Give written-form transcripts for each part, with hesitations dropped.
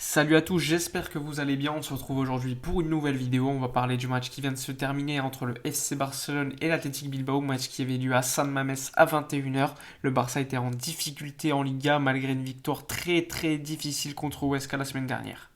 Salut à tous, j'espère que vous allez bien. On se retrouve aujourd'hui pour une nouvelle vidéo. On va parler du match qui vient de se terminer entre le FC Barcelone et l'Athletic Bilbao, match qui avait lieu à San Mamés à 21h. Le Barça était en difficulté en Liga malgré une victoire très difficile contre Huesca la semaine dernière.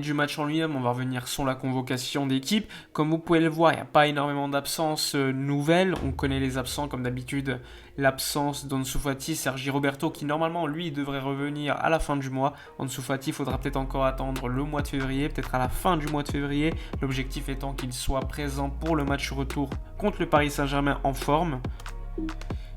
Du match en lui-même, on va revenir sur la convocation d'équipe. Comme vous pouvez le voir, il n'y a pas énormément d'absences nouvelles. On connaît les absents comme d'habitude. L'absence d'Ansu Fati, Sergi Roberto qui normalement lui devrait revenir à la fin du mois. Ansu Fati, il faudra peut-être encore attendre le mois de février, peut-être à la fin du mois de février. L'objectif étant qu'il soit présent pour le match retour contre le Paris Saint-Germain en forme.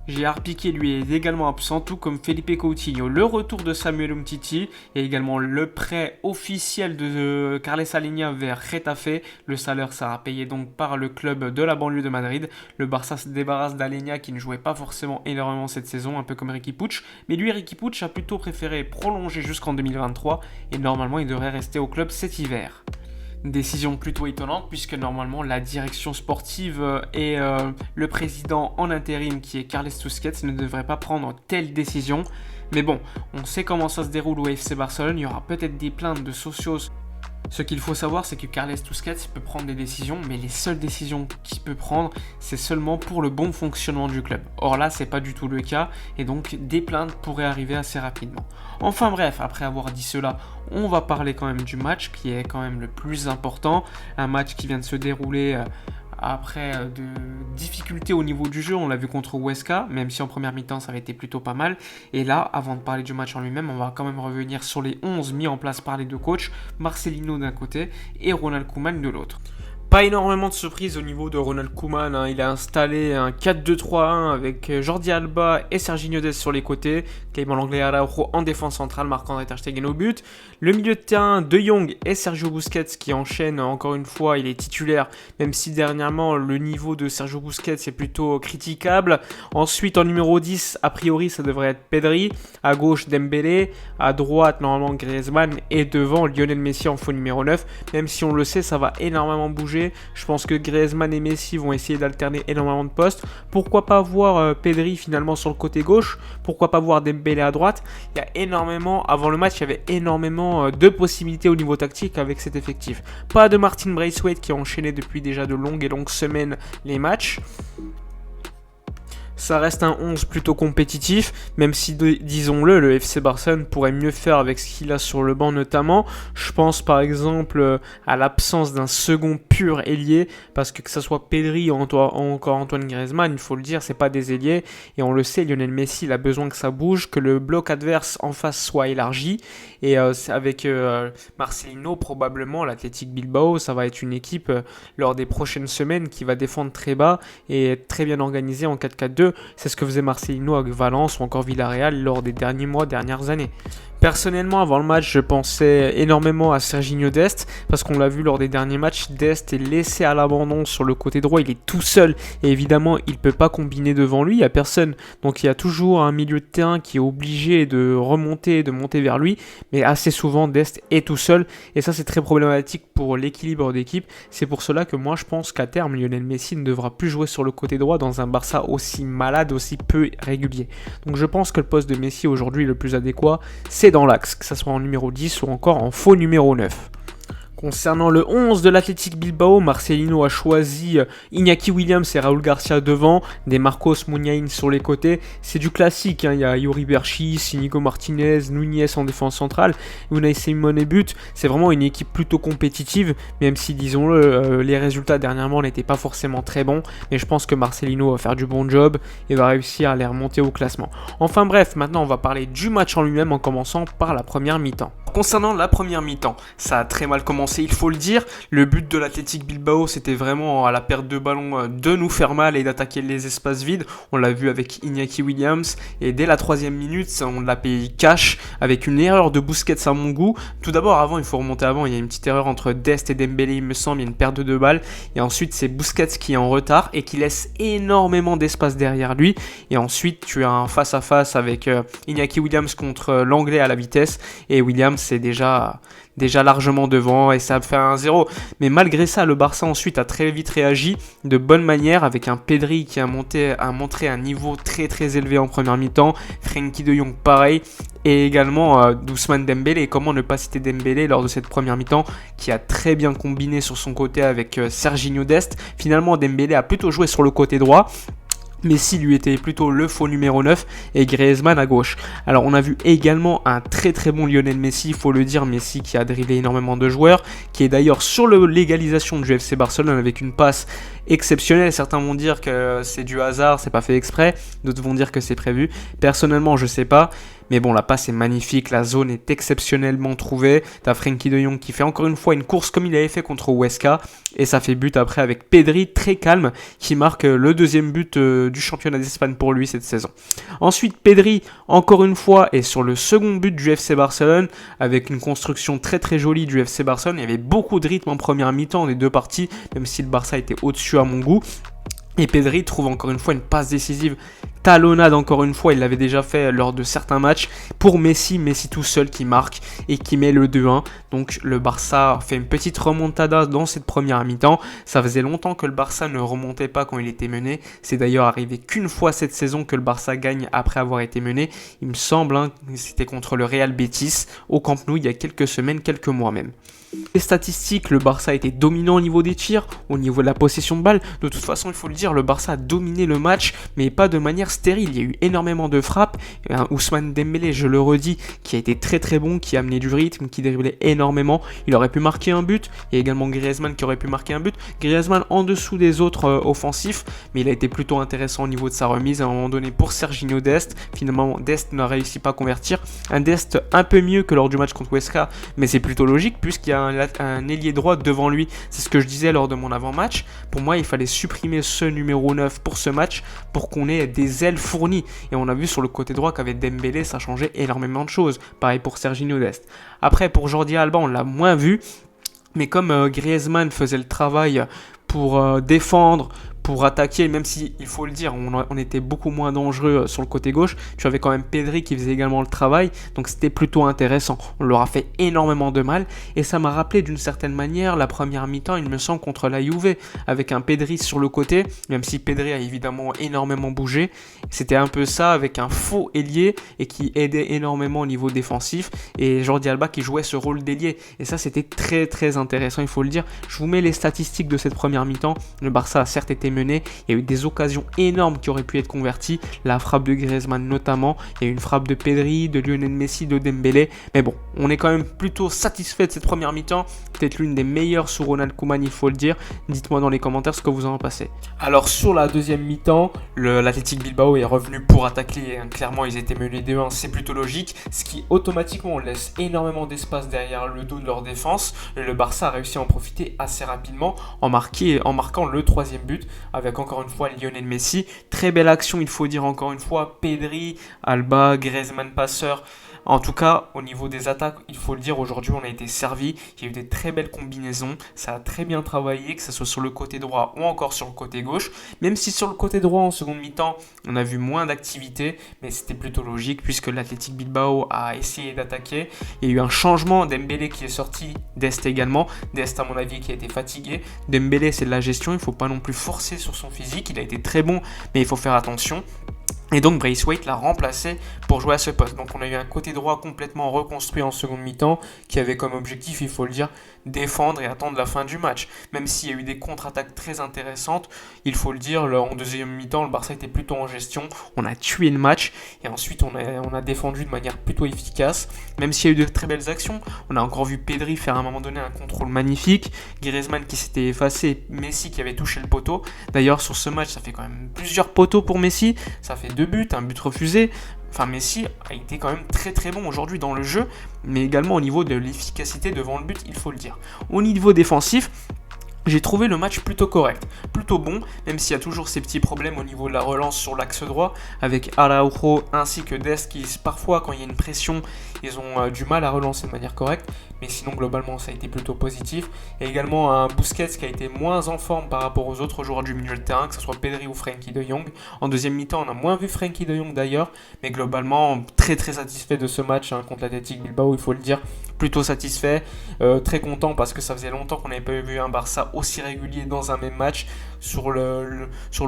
Gérard Piqué lui est également absent, tout comme Felipe Coutinho. Le retour de Samuel Umtiti et également le prêt officiel de Carles Alenia vers Getafe. Le salaire sera payé donc par le club de la banlieue de Madrid. Le Barça se débarrasse d'Alenia qui ne jouait pas forcément énormément cette saison, un peu comme Riqui Puig. Mais lui, Riqui Puig a plutôt préféré prolonger jusqu'en 2023 et normalement il devrait rester au club cet hiver. Décision plutôt étonnante puisque normalement la direction sportive et le président en intérim qui est Carles Tusquets ne devraient pas prendre telle décision. Mais bon, on sait comment ça se déroule au FC Barcelone, il y aura peut-être des plaintes de socios. Ce qu'il faut savoir, c'est que Carles Tusquets peut prendre des décisions, mais les seules décisions qu'il peut prendre, c'est seulement pour le bon fonctionnement du club. Or là, c'est pas du tout le cas, et donc des plaintes pourraient arriver assez rapidement. Enfin bref, après avoir dit cela, on va parler quand même du match, qui est quand même le plus important. Un match qui vient de se dérouler après de difficultés au niveau du jeu, on l'a vu contre Huesca, même si en première mi-temps ça avait été plutôt pas mal. Et là, avant de parler du match en lui-même, on va quand même revenir sur les 11 mis en place par les deux coachs, Marcelino d'un côté et Ronald Koeman de l'autre. Pas énormément de surprises au niveau de Ronald Koeman, il a installé un 4-2-3-1 avec Jordi Alba et Serginho Dest sur les côtés, Clément Lenglet Araujo en défense centrale, Marc-André ter Stegen au but. Le milieu de terrain, De Jong et Sergio Busquets qui enchaînent encore une fois, il est titulaire, même si dernièrement le niveau de Sergio Busquets est plutôt critiquable. Ensuite en numéro 10, a priori ça devrait être Pedri, à gauche Dembélé, à droite normalement Griezmann et devant Lionel Messi en faux numéro 9, même si on le sait ça va énormément bouger. Je pense que Griezmann et Messi vont essayer d'alterner énormément de postes. Pourquoi pas voir Pedri finalement sur le côté gauche? Pourquoi pas voir Dembélé à droite? Il y a énormément, avant le match, il y avait énormément de possibilités au niveau tactique avec cet effectif. Pas de Martin Braithwaite qui a enchaîné depuis déjà de longues semaines les matchs. Ça reste un 11 plutôt compétitif, même si, disons-le, le FC Barcelone pourrait mieux faire avec ce qu'il a sur le banc notamment. Je pense par exemple à l'absence d'un second pur ailier, parce que ce soit Pedri ou encore Antoine Griezmann, il faut le dire, c'est pas des ailiers. Et on le sait, Lionel Messi, il a besoin que ça bouge, que le bloc adverse en face soit élargi. Et avec Marcelino, probablement, l'Athletic Bilbao, ça va être une équipe lors des prochaines semaines qui va défendre très bas et être très bien organisée en 4-4-2. C'est ce que faisait Marcelino avec Valence ou encore Villarreal lors des derniers mois, dernières années. Personnellement, avant le match, je pensais énormément à Serginho Dest, parce qu'on l'a vu lors des derniers matchs, Dest est laissé à l'abandon sur le côté droit, il est tout seul, et évidemment, il ne peut pas combiner devant lui, il n'y a personne, donc il y a toujours un milieu de terrain qui est obligé de remonter, de monter vers lui, mais assez souvent, Dest est tout seul, et ça c'est très problématique pour l'équilibre d'équipe, c'est pour cela que moi je pense qu'à terme, Lionel Messi ne devra plus jouer sur le côté droit dans un Barça aussi malade, aussi peu régulier. Donc je pense que le poste de Messi aujourd'hui le plus adéquat, c'est dans l'axe, que ce soit en numéro 10 ou encore en faux numéro 9. Concernant le 11 de l'Athletic Bilbao, Marcelino a choisi Iñaki Williams et Raúl Garcia devant, des Marcos Muniain sur les côtés. C'est du classique, il y a Yuri Berchis, Inigo Martinez, Núñez en défense centrale, Unai Simón but. C'est vraiment une équipe plutôt compétitive, même si, disons-le, les résultats dernièrement n'étaient pas forcément très bons. Mais je pense que Marcelino va faire du bon job et va réussir à les remonter au classement. Enfin bref, maintenant on va parler du match en lui-même en commençant par la première mi-temps. Concernant la première mi-temps, ça a très mal commencé, il faut le dire. Le but de l'Athletic Bilbao, c'était vraiment à la perte de ballon de nous faire mal et d'attaquer les espaces vides. On l'a vu avec Iñaki Williams et dès la 3e minute, on l'a payé cash avec une erreur de Busquets à mon goût. Tout d'abord, avant, il faut remonter avant, il y a une petite erreur entre Dest et Dembélé, il me semble, il y a une perte de 2 balles. Et ensuite, c'est Busquets qui est en retard et qui laisse énormément d'espace derrière lui. Et ensuite, tu as un face-à-face avec Iñaki Williams contre l'Anglais à la vitesse et Williams c'est déjà largement devant et ça a fait 1-0. Mais malgré ça, le Barça ensuite a très vite réagi de bonne manière avec un Pedri qui a montré un niveau très très élevé en première mi-temps. Frenkie de Jong pareil. Et également Ousmane Dembélé. Comment ne pas citer Dembélé lors de cette première mi-temps qui a très bien combiné sur son côté avec Serginho Dest. Finalement, Dembélé a plutôt joué sur le côté droit. Messi lui était plutôt le faux numéro 9 et Griezmann à gauche. Alors on a vu également un très très bon Lionel Messi, il faut le dire, Messi qui a dribblé énormément de joueurs, qui est d'ailleurs sur l'égalisation du FC Barcelone avec une passe exceptionnelle. Certains vont dire que c'est du hasard, c'est pas fait exprès, d'autres vont dire que c'est prévu. Personnellement je sais pas, mais bon, la passe est magnifique, la zone est exceptionnellement trouvée. T'as Frenkie de Jong qui fait encore une fois une course comme il avait fait contre Huesca. Et ça fait but après avec Pedri, très calme, qui marque le deuxième but du championnat d'Espagne pour lui cette saison. Ensuite, Pedri, encore une fois, est sur le second but du FC Barcelone, avec une construction très très jolie du FC Barcelone. Il y avait beaucoup de rythme en première mi-temps des deux parties, même si le Barça était au-dessus à mon goût. Et Pedri trouve encore une fois une passe décisive, talonnade encore une fois, il l'avait déjà fait lors de certains matchs, pour Messi tout seul qui marque et qui met le 2-1. Donc le Barça fait une petite remontada dans cette première mi-temps. Ça faisait longtemps que le Barça ne remontait pas quand il était mené. C'est d'ailleurs arrivé qu'une fois cette saison que le Barça gagne après avoir été mené. Il me semble, c'était contre le Real Betis au Camp Nou il y a quelques semaines, quelques mois même. Les statistiques, le Barça était dominant au niveau des tirs, au niveau de la possession de balle. De toute façon, il faut le dire, le Barça a dominé le match, mais pas de manière stérile. Il y a eu énormément de frappes. Ousmane Dembélé, je le redis, qui a été très très bon, qui a amené du rythme, qui driblait énormément. Il aurait pu marquer un but. Il y a également Griezmann qui aurait pu marquer un but. Griezmann en dessous des autres offensifs, mais il a été plutôt intéressant au niveau de sa remise à un moment donné pour Serginho Dest. Finalement, Dest n'a réussi pas à convertir. Un Dest un peu mieux que lors du match contre Huesca, mais c'est plutôt logique puisqu'il y a un ailier droit devant lui. C'est ce que je disais lors de mon avant-match. Pour moi, il fallait supprimer ce numéro 9 pour ce match pour qu'on ait des ailes fournies. Et on a vu sur le côté droit qu'avec Dembélé, ça changeait énormément de choses. Pareil pour Serginho Dest. Après, pour Jordi Alba, on l'a moins vu. Mais comme Griezmann faisait le travail pour défendre, pour attaquer, même si, il faut le dire, on était beaucoup moins dangereux sur le côté gauche. Tu avais quand même Pedri qui faisait également le travail, donc c'était plutôt intéressant. On leur a fait énormément de mal, et ça m'a rappelé d'une certaine manière la première mi-temps, il me semble, contre la Juve, avec un Pedri sur le côté, même si Pedri a évidemment énormément bougé. C'était un peu ça, avec un faux ailier, et qui aidait énormément au niveau défensif, et Jordi Alba qui jouait ce rôle d'ailier. Et ça, c'était très très intéressant, il faut le dire. Je vous mets les statistiques de cette première mi-temps. Le Barça a certes été mené, il y a eu des occasions énormes qui auraient pu être converties, la frappe de Griezmann notamment, il y a eu une frappe de Pedri, de Lionel Messi, de Dembélé, mais bon, on est quand même plutôt satisfait de cette première mi-temps, peut-être l'une des meilleures sous Ronald Koeman, il faut le dire. Dites-moi dans les commentaires ce que vous en pensez. Alors sur la deuxième mi-temps, l'Athletic Bilbao est revenu pour attaquer, clairement ils étaient menés 2-1, c'est plutôt logique, ce qui automatiquement laisse énormément d'espace derrière le dos de leur défense. Le Barça a réussi à en profiter assez rapidement en marquant le troisième but avec encore une fois Lionel Messi. Très belle action, il faut dire encore une fois, Pedri, Alba, Griezmann passeur. En tout cas, au niveau des attaques, il faut le dire, aujourd'hui on a été servi. Il y a eu des très belles combinaisons, ça a très bien travaillé, que ce soit sur le côté droit ou encore sur le côté gauche. Même si sur le côté droit en seconde mi-temps, on a vu moins d'activité, mais c'était plutôt logique puisque l'Athletic Bilbao a essayé d'attaquer. Il y a eu un changement, Dembélé qui est sorti, Dest également. Dest à mon avis qui a été fatigué. Dembélé c'est de la gestion, il ne faut pas non plus forcer sur son physique, il a été très bon, mais il faut faire attention. Et donc Braithwaite l'a remplacé pour jouer à ce poste. Donc on a eu un côté droit complètement reconstruit en seconde mi-temps qui avait comme objectif, il faut le dire, défendre et attendre la fin du match. Même s'il y a eu des contre-attaques très intéressantes, il faut le dire, en deuxième mi-temps, le Barça était plutôt en gestion. On a tué le match et ensuite on a défendu de manière plutôt efficace. Même s'il y a eu de très belles actions, on a encore vu Pedri faire à un moment donné un contrôle magnifique, Griezmann qui s'était effacé, Messi qui avait touché le poteau. D'ailleurs sur ce match, ça fait quand même plusieurs poteaux pour Messi, ça fait 2 buts, un but refusé. Enfin, Messi a été quand même très très bon aujourd'hui dans le jeu, mais également au niveau de l'efficacité devant le but, il faut le dire. Au niveau défensif, j'ai trouvé le match plutôt correct, plutôt bon, même s'il y a toujours ces petits problèmes au niveau de la relance sur l'axe droit, avec Araujo ainsi que Dest qui parfois, quand il y a une pression, ils ont du mal à relancer de manière correcte. mais sinon globalement ça a été plutôt positif. Et également un Busquets qui a été moins en forme par rapport aux autres joueurs du milieu de terrain, que ce soit Pedri ou Frenkie de Jong. En deuxième mi-temps, on a moins vu Frenkie de Jong d'ailleurs, mais globalement très très satisfait de ce match contre l'Athletic Bilbao, il faut le dire. Plutôt satisfait, très content parce que ça faisait longtemps qu'on n'avait pas vu un Barça aussi régulier dans un même match. Sur le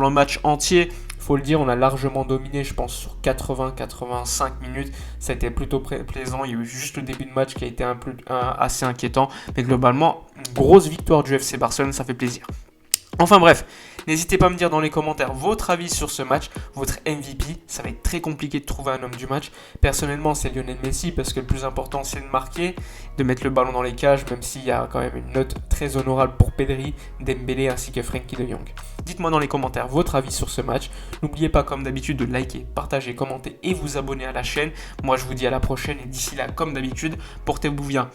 match entier, il faut le dire, on a largement dominé, je pense, sur 80-85 minutes. Ça a été plutôt plaisant. Il y a eu juste le début de match qui a été assez inquiétant. Mais globalement, une grosse victoire du FC Barcelone, ça fait plaisir. Enfin bref, n'hésitez pas à me dire dans les commentaires votre avis sur ce match, votre MVP. Ça va être très compliqué de trouver un homme du match. Personnellement, c'est Lionel Messi parce que le plus important, c'est de marquer, de mettre le ballon dans les cages, même s'il y a quand même une note très honorable pour Pedri, Dembélé ainsi que Frenkie de Jong. Dites-moi dans les commentaires votre avis sur ce match. N'oubliez pas comme d'habitude de liker, partager, commenter et vous abonner à la chaîne. Moi, je vous dis à la prochaine et d'ici là, comme d'habitude, portez-vous bien.